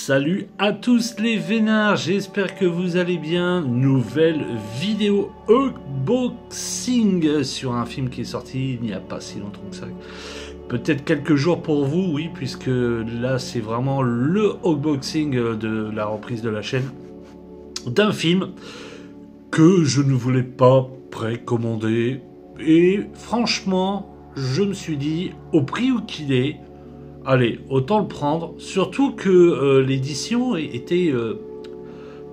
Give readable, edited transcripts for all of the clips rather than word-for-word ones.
Salut à tous les vénards, j'espère que vous allez bien. Nouvelle vidéo unboxing sur un film qui est sorti il n'y a pas si longtemps que ça. Peut-être quelques jours pour vous, oui, puisque là c'est vraiment le unboxing de la reprise de la chaîne d'un film que je ne voulais pas précommander. Et franchement, je me suis dit, au prix où qu'il est, allez, autant le prendre, surtout que l'édition était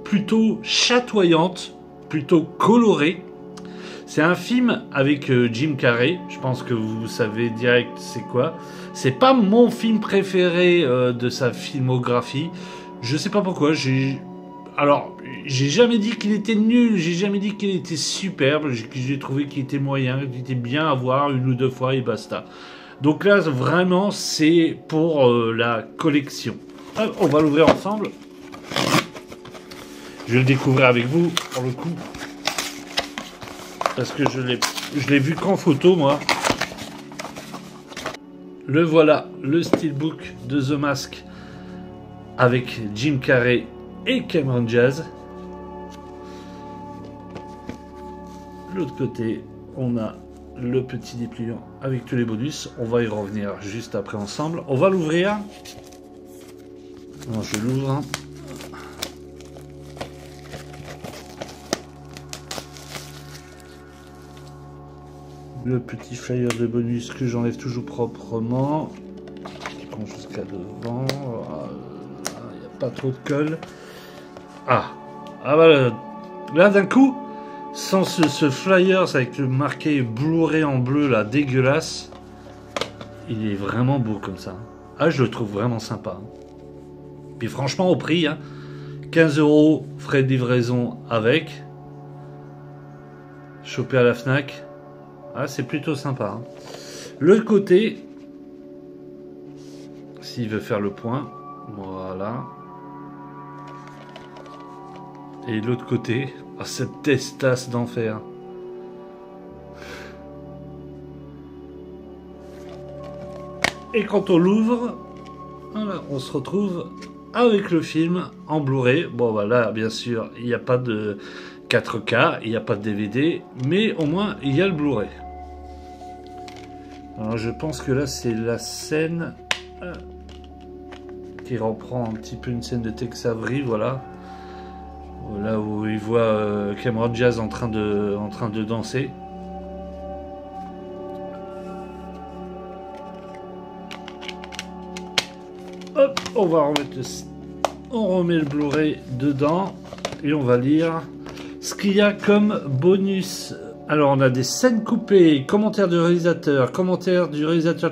plutôt chatoyante, plutôt colorée. C'est un film avec Jim Carrey, je pense que vous savez direct c'est quoi. C'est pas mon film préféré de sa filmographie, je sais pas pourquoi, j'ai jamais dit qu'il était nul, j'ai jamais dit qu'il était superbe, j'ai trouvé qu'il était moyen, qu'il était bien à voir une ou deux fois et basta. Donc là, vraiment, c'est pour la collection. Hop, on va l'ouvrir ensemble. Je vais le découvrir avec vous, pour le coup. Parce que je l'ai vu qu'en photo, moi. Le voilà, le steelbook de The Mask avec Jim Carrey et Cameron Diaz. De l'autre côté, on a le petit dépliant avec tous les bonus. On va y revenir juste après ensemble. On va l'ouvrir. Je l'ouvre. Le petit flyer de bonus que j'enlève toujours proprement. Qui prend jusqu'à devant. Il n'y a pas trop de colle. Ah voilà. Là d'un coup, sans ce flyers avec le marqué Blu-ray en bleu là, dégueulasse, il est vraiment beau comme ça. Ah, je le trouve vraiment sympa. Puis franchement, au prix, 15 €, frais de livraison avec. Chopé à la Fnac. Ah, c'est plutôt sympa. Le côté, s'il veut faire le point, voilà. Et l'autre côté, cette testasse d'enfer. Et quand on l'ouvre, voilà, on se retrouve avec le film en Blu-ray. Bon, voilà, bien sûr, il n'y a pas de 4K, il n'y a pas de DVD, mais au moins, il y a le Blu-ray. Alors, je pense que là, c'est la scène qui reprend un petit peu une scène de Tex Avery, voilà. Là où il voit Cameron Diaz en train de danser. Hop, on va remettre on remet le Blu-ray dedans et on va lire ce qu'il y a comme bonus. Alors on a des scènes coupées, commentaires du réalisateur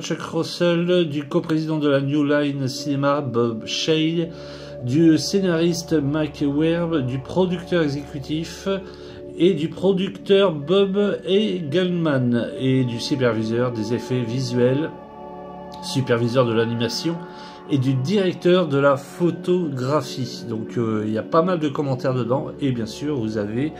Chuck Russell, du coprésident de la New Line Cinema Bob Shaye, du scénariste Mike Werb, du producteur exécutif et du producteur Bob Eggleman et du superviseur des effets visuels, superviseur de l'animation et du directeur de la photographie. Donc il y a pas mal de commentaires dedans et bien sûr vous avez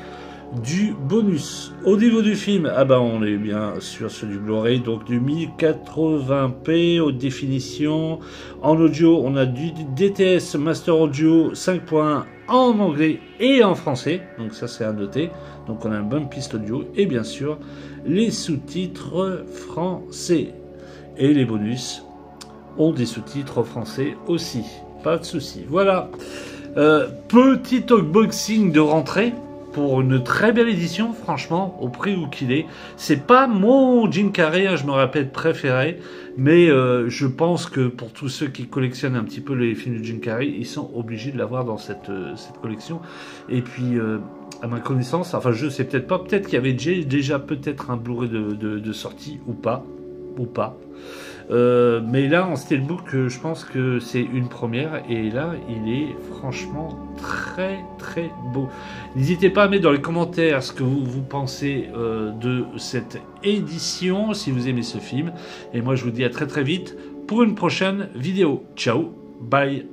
du bonus. Au niveau du film, on est bien sûr sur du Blu-ray, donc du 1080p haute définition. En audio, on a du DTS Master Audio 5.1 en anglais et en français, donc ça c'est à noter. Donc on a une bonne piste audio et bien sûr les sous-titres français. Et les bonus ont des sous-titres français aussi, pas de souci. Voilà, petit unboxing de rentrée pour une très belle édition, franchement, au prix où qu'il est. C'est pas mon Jim Carrey, je me répète, préféré, mais je pense que pour tous ceux qui collectionnent un petit peu les films de Jim Carrey, ils sont obligés de l'avoir dans cette collection. Et puis, à ma connaissance, enfin je sais peut-être pas, peut-être qu'il y avait déjà peut-être un Blu-ray de sortie, ou pas. Mais là en steelbook je pense que c'est une première et là il est franchement très très beau. N'hésitez pas à mettre dans les commentaires ce que vous pensez de cette édition, si vous aimez ce film, et moi je vous dis à très très vite pour une prochaine vidéo. Ciao, bye.